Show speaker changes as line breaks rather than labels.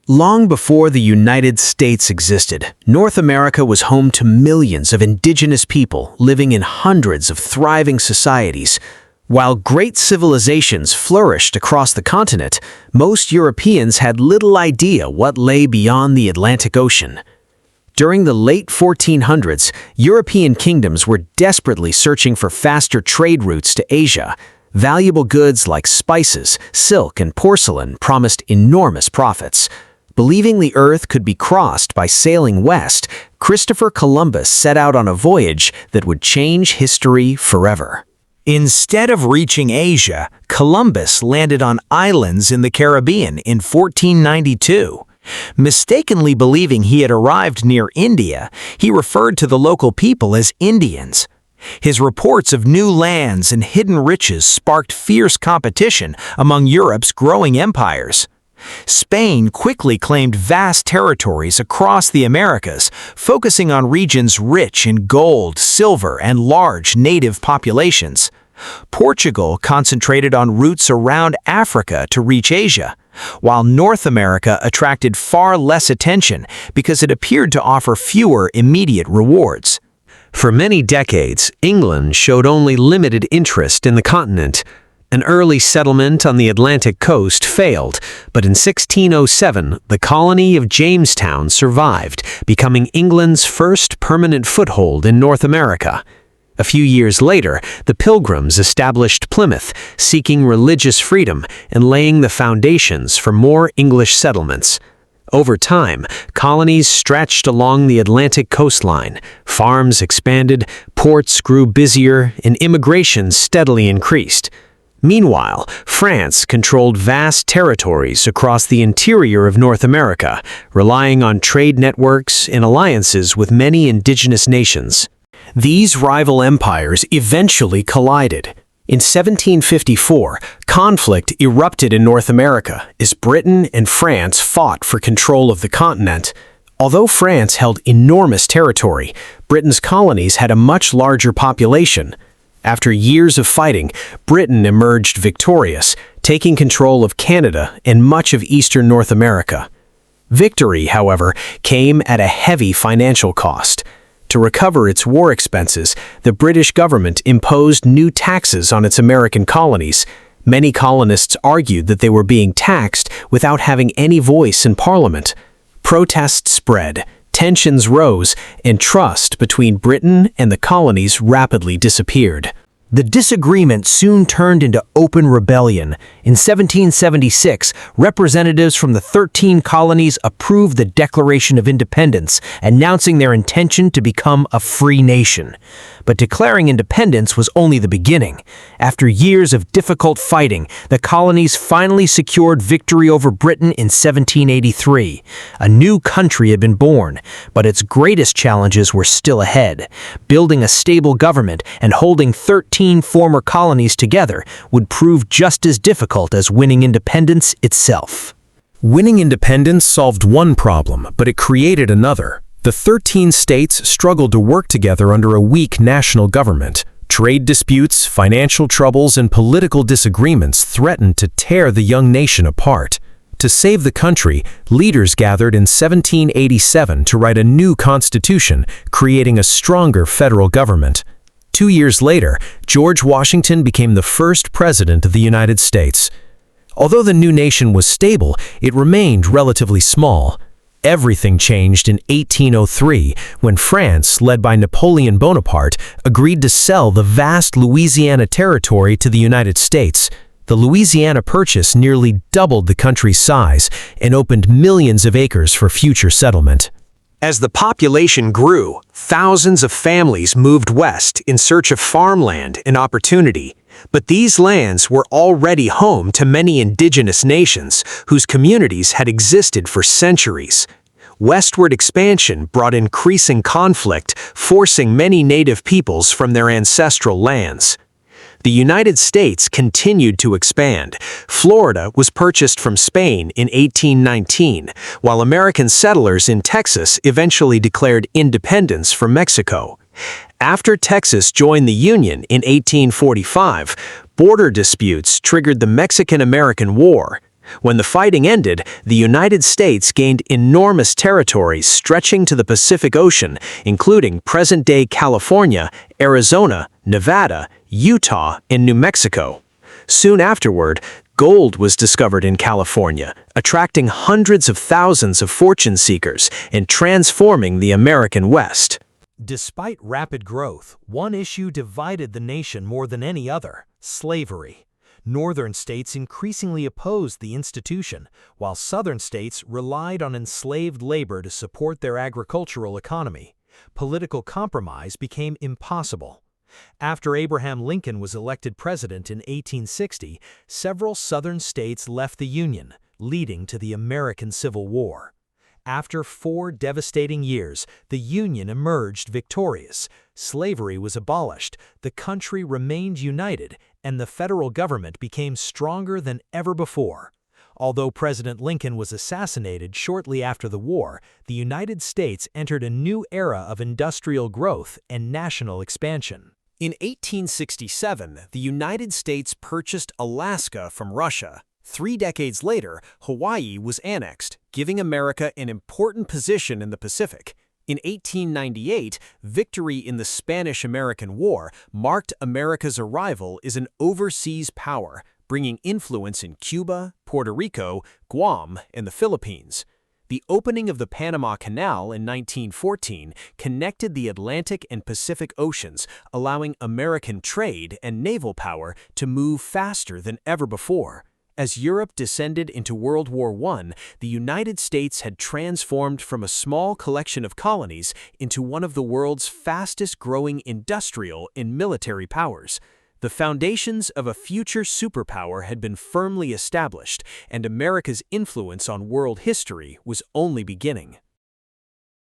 Long before the United States existed, North America was home to millions of indigenous people living in hundreds of thriving societies. While great civilizations flourished across the continent, most Europeans had little idea what lay beyond the Atlantic Ocean. During the late 1400s, European kingdoms were desperately searching for faster trade routes to Asia. Valuable goods like spices, silk, and porcelain promised enormous profits. Believing the Earth could be crossed by sailing west, Christopher Columbus set out on a voyage that would change history forever. Instead of reaching Asia, Columbus landed on islands in the Caribbean in 1492. Mistakenly believing he had arrived near India, he referred to the local people as Indians. His reports of new lands and hidden riches sparked fierce competition among Europe's growing empires. Spain quickly claimed vast territories across the Americas, focusing on regions rich in gold, silver, and large native populations. Portugal concentrated on routes around Africa to reach Asia, while North America attracted far less attention because it appeared to offer fewer immediate rewards. For many decades, England showed only limited interest in the continent. An early settlement on the Atlantic coast failed, but in 1607, the colony of Jamestown survived, becoming England's first permanent foothold in North America. A few years later, the Pilgrims established Plymouth, seeking religious freedom and laying the foundations for more English settlements. Over time, colonies stretched along the Atlantic coastline, farms expanded, ports grew busier, and immigration steadily increased. Meanwhile, France controlled vast territories across the interior of North America, relying on trade networks and alliances with many indigenous nations. These rival empires eventually collided. In 1754, conflict erupted in North America as Britain and France fought for control of the continent. Although France held enormous territory, Britain's colonies had a much larger population. After years of fighting, Britain emerged victorious, taking control of Canada and much of eastern North America. Victory, however, came at a heavy financial cost. To recover its war expenses, the British government imposed new taxes on its American colonies. Many colonists argued that they were being taxed without having any voice in Parliament. Protests spread, tensions rose, and trust between Britain and the colonies rapidly disappeared. The disagreement soon turned into open rebellion. In 1776, representatives from the 13 colonies approved the Declaration of Independence, announcing their intention to become a free nation. But declaring independence was only the beginning. After years of difficult fighting, the colonies finally secured victory over Britain in 1783. A new country had been born, but its greatest challenges were still ahead. Building a stable government and holding 13 former colonies together would prove just as difficult as winning independence itself.
Winning independence solved one problem, but it created another. The 13 states struggled to work together under a weak national government. Trade disputes, financial troubles, and political disagreements threatened to tear the young nation apart. To save the country, leaders gathered in 1787 to write a new constitution, creating a stronger federal government. 2 years later, George Washington became the first president of the United States. Although the new nation was stable, it remained relatively small. Everything changed in 1803 when France, led by Napoleon Bonaparte, agreed to sell the vast Louisiana territory to the United States. The Louisiana Purchase nearly doubled the country's size and opened millions of acres for future settlement.
As the population grew, thousands of families moved west in search of farmland and opportunity. But these lands were already home to many indigenous nations whose communities had existed for centuries. Westward expansion brought increasing conflict, forcing many native peoples from their ancestral lands. The United States continued to expand. Florida was purchased from Spain in 1819, while American settlers in Texas eventually declared independence from Mexico. After Texas joined the Union in 1845, border disputes triggered the Mexican-American War. When the fighting ended, the United States gained enormous territories stretching to the Pacific Ocean, including present-day California, Arizona, Nevada, Utah, and New Mexico. Soon afterward, gold was discovered in California, attracting hundreds of thousands of fortune seekers and transforming the American West.
Despite rapid growth, one issue divided the nation more than any other: slavery. Northern states increasingly opposed the institution, while southern states relied on enslaved labor to support their agricultural economy. Political compromise became impossible. After Abraham Lincoln was elected president in 1860, several southern states left the Union, leading to the American Civil War. After 4 devastating years, the Union emerged victorious. Slavery was abolished, the country remained united, and the federal government became stronger than ever before. Although President Lincoln was assassinated shortly after the war, the United States entered a new era of industrial growth and national expansion. In 1867, the United States purchased Alaska from Russia. 3 decades later, Hawaii was annexed, giving America an important position in the Pacific. In 1898, victory in the Spanish-American War marked America's arrival as an overseas power, bringing influence in Cuba, Puerto Rico, Guam, and the Philippines. The opening of the Panama Canal in 1914 connected the Atlantic and Pacific Oceans, allowing American trade and naval power to move faster than ever before. As Europe descended into World War I, the United States had transformed from a small collection of colonies into one of the world's fastest-growing industrial and military powers. The foundations of a future superpower had been firmly established, and America's influence on world history was only beginning.